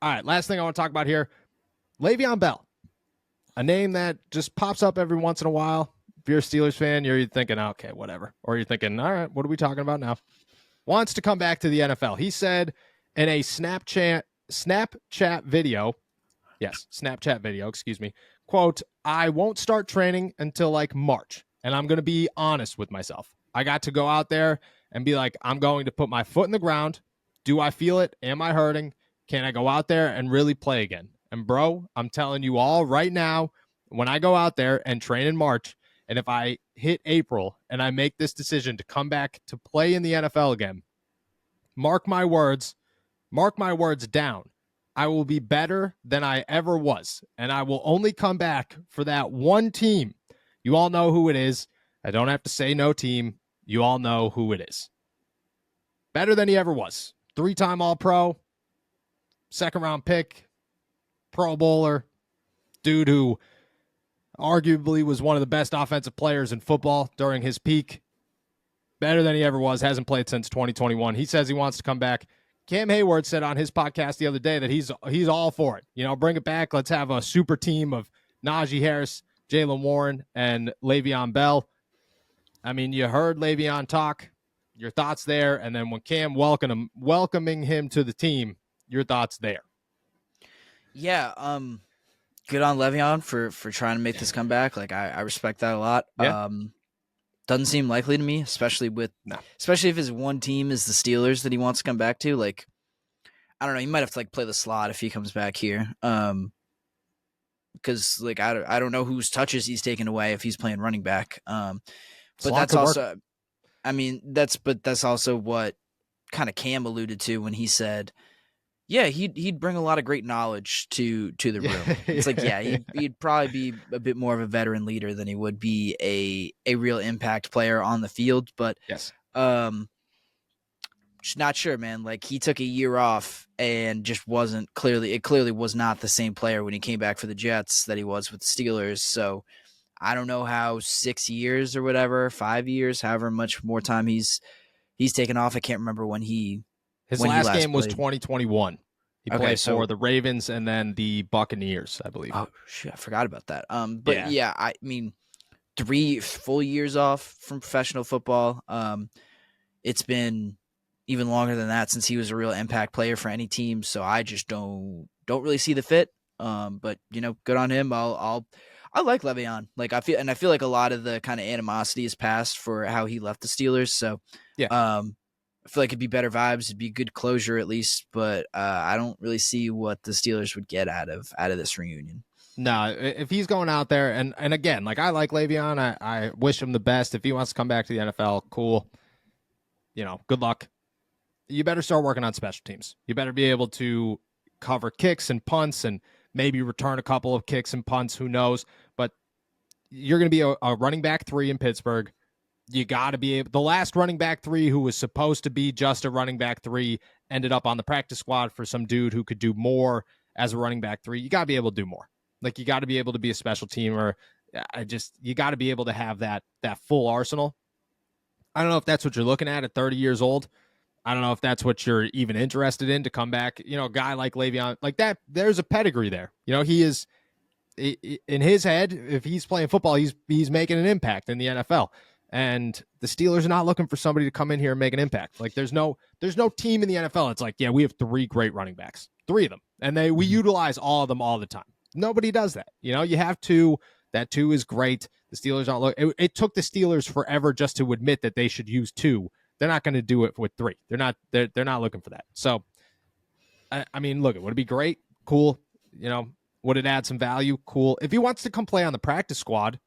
All right, last thing I want to talk about here, Le'Veon Bell, a name that just pops up every once in a while. If you're a Steelers fan, you're thinking, okay, whatever. Or you're thinking, all right, what are we talking about now? Wants to come back to the NFL. He said in a Snapchat video, quote, I won't start training until like March, and I'm going to be honest with myself. I got to go out there and be like, I'm going to put my foot in the ground. Do I feel it? Am I hurting? Can I go out there and really play again? And bro, I'm telling you all right now, when I go out there and train in March, and if I hit April and I make this decision to come back to play in the NFL again, mark my words down. I will be better than I ever was, and I will only come back for that one team. You all know who it is. I don't have to say no team. You all know who it is. Better than he ever was. 3-time All-Pro, second-round pick, Pro Bowler, dude who arguably was one of the best offensive players in football during his peak. Better than he ever was. Hasn't played since 2021. He says he wants to come back. Cam Hayward said on his podcast the other day that he's all for it. You know, bring it back. Let's have a super team of Najee Harris, Jaylen Warren, and Le'Veon Bell. I mean, you heard Le'Veon talk. Your thoughts there, and then when Cam welcoming him to the team, your thoughts there. Yeah, good on Le'Veon for trying to make this comeback. Like I respect that a lot. Yeah. Doesn't seem likely to me, especially if his one team is the Steelers that he wants to come back to. Like, I don't know, he might have to like play the slot if he comes back here. Because like I don't know whose touches he's taken away if he's playing running back. But that's also, I mean, that's also what kind of Cam alluded to when he said, yeah, he'd bring a lot of great knowledge to the room. It's like, yeah, he'd probably be a bit more of a veteran leader than he would be a real impact player on the field. But yes, just not sure, man. Like he took a year off and just wasn't clearly was not the same player when he came back for the Jets that he was with the Steelers. So I don't know how 6 years or whatever, 5 years, however much more time he's taken off. I can't remember when his last game was 2021. He played for the Ravens and then the Buccaneers, I believe. Oh shit, I forgot about that. But yeah, I mean, 3 full years off from professional football. It's been even longer than that since he was a real impact player for any team. So I just don't really see the fit. But you know, good on him. I like Le'Veon. Like I feel like a lot of the kind of animosity is past for how he left the Steelers. So yeah, I feel like it'd be better vibes. It'd be good closure at least. But I don't really see what the Steelers would get out of this reunion. No, if he's going out there and again, like I like Le'Veon, I wish him the best. If he wants to come back to the NFL, cool. You know, good luck. You better start working on special teams. You better be able to cover kicks and punts and maybe return a couple of kicks and punts. Who knows? But you're going to be a running back 3 in Pittsburgh. You got to be able. The last running back 3 who was supposed to be just a running back 3 ended up on the practice squad for some dude who could do more as a running back 3. You got to be able to do more. Like you got to be able to be a special teamer. You got to be able to have that full arsenal. I don't know if that's what you're looking at 30 years old. I don't know if that's what you're even interested in to come back. You know, a guy like Le'Veon, like that, there's a pedigree there. You know, he is in his head. If he's playing football, he's making an impact in the NFL. And the Steelers are not looking for somebody to come in here and make an impact. Like there's no team in the NFL. It's like, yeah, we have 3 great running backs, 3 of them, and we utilize all of them all the time. Nobody does that. You know, you have 2. That 2 is great. The Steelers aren't looking. It took the Steelers forever just to admit that they should use 2. They're not going to do it with 3. They're not looking for that. So, I mean, look, would it be great? Cool. You know, would it add some value? Cool. If he wants to come play on the practice squad,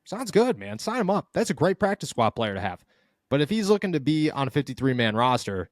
sounds good, man. Sign him up. That's a great practice squad player to have. But if he's looking to be on a 53-man roster,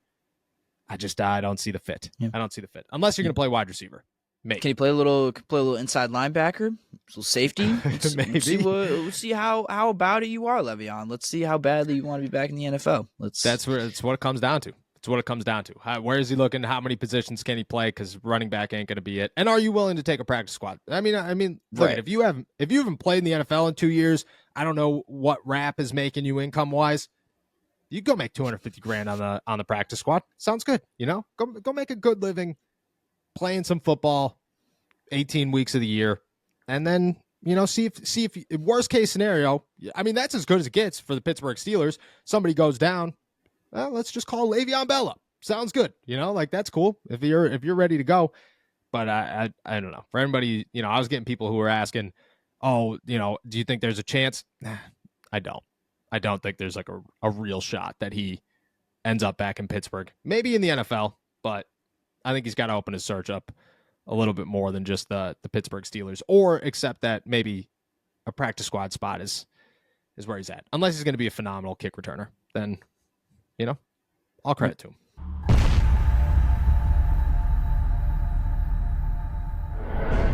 I don't see the fit. Yeah. I don't see the fit unless you're going to play wide receiver. Maybe. Can you play a little inside linebacker, little safety? Maybe. We'll see how about it you are, Le'Veon. Let's see how badly you want to be back in the NFL. That's what it comes down to. It's what it comes down to. Where is he looking? How many positions can he play? Because running back ain't going to be it. And are you willing to take a practice squad? I mean, look, right. if you haven't played in the NFL in 2 years, I don't know what rap is making you income wise. You go make $250,000 on the practice squad. Sounds good. You know, go make a good living playing some football 18 weeks of the year, and then, see if worst case scenario, I mean, that's as good as it gets for the Pittsburgh Steelers. Somebody goes down, well, let's just call Le'Veon Bell up. Sounds good. Like that's cool if you're ready to go. But I don't know. For anybody, I was getting people who were asking, oh, do you think there's a chance? I don't. I don't think there's like a real shot that he ends up back in Pittsburgh. Maybe in the NFL, but I think he's got to open his search up a little bit more than just the Pittsburgh Steelers, or accept that maybe a practice squad spot is where he's at. Unless he's going to be a phenomenal kick returner, then, all credit to him.